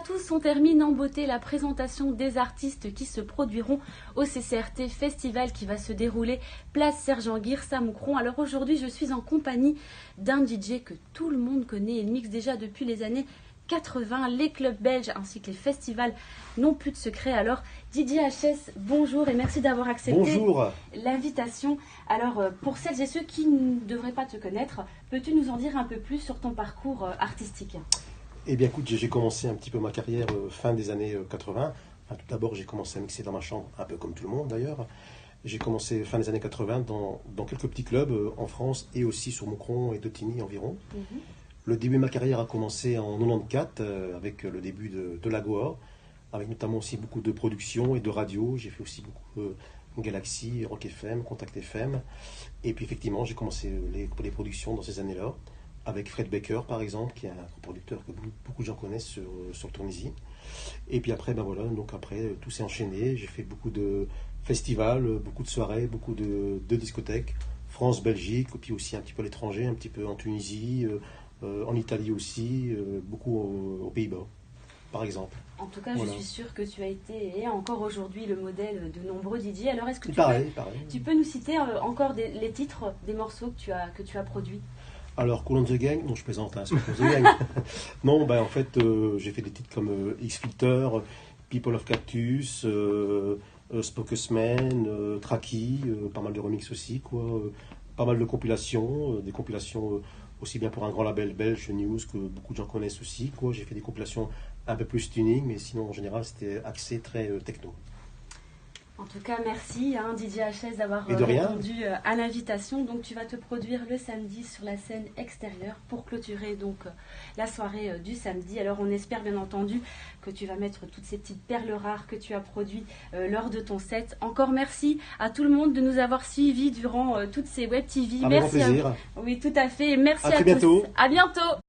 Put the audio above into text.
tous, on termine en beauté la présentation des artistes qui se produiront au CCRT Festival qui va se dérouler place Sergent-Guir, Samoucron. Alors aujourd'hui, je suis en compagnie d'un DJ que tout le monde connaît. Il mixe déjà depuis les années 80. Les clubs belges ainsi que les festivals n'ont plus de secret. Alors Didier HS, bonjour et merci d'avoir accepté l'invitation. Alors pour celles et ceux qui ne devraient pas te connaître, peux-tu nous en dire un peu plus sur ton parcours artistique ? Eh bien écoute, j'ai commencé un petit peu ma carrière fin des années 80. Enfin, tout d'abord, j'ai commencé à mixer dans ma chambre, un peu comme tout le monde d'ailleurs. J'ai commencé fin des années 80 dans quelques petits clubs en France et aussi sur Moucron et Dotigny environ. Le début de ma carrière a commencé en 94 avec le début de la Goa, avec notamment aussi beaucoup de production et de radio. J'ai fait aussi beaucoup Galaxy, Rock FM, Contact FM. Et puis effectivement, j'ai commencé les productions dans ces années-là, avec Fred Baker par exemple, qui est un producteur que beaucoup de gens connaissent sur Tournésie. Et puis après, donc après tout s'est enchaîné. J'ai fait beaucoup de festivals, beaucoup de soirées, beaucoup de discothèques, France, Belgique, puis aussi un petit peu à l'étranger, un petit peu en Tunisie, en Italie aussi, beaucoup aux Pays-Bas, par exemple. En tout cas, voilà. Je suis sûre que tu as été et encore aujourd'hui le modèle de nombreux DJ. Alors, est-ce que tu peux nous citer encore les titres des morceaux que tu as produits ? Alors, Cool on the Gang, non, je plaisante, c'est Cool on the Gang. Non, en fait, j'ai fait des titres comme X-Filter, People of Cactus, Spocus Man, Tracky, pas mal de remix aussi, pas mal de compilations, des compilations aussi bien pour un grand label belge, News, que beaucoup de gens connaissent aussi, J'ai fait des compilations un peu plus tuning, mais sinon, en général, c'était axé très techno. En tout cas, merci Didier HS d'avoir répondu à l'invitation. Donc, tu vas te produire le samedi sur la scène extérieure pour clôturer donc la soirée du samedi. Alors, on espère bien entendu que tu vas mettre toutes ces petites perles rares que tu as produites lors de ton set. Encore merci à tout le monde de nous avoir suivis durant toutes ces web TV. Avec grand plaisir. Oui, tout à fait. Merci à tous. Bientôt. À bientôt.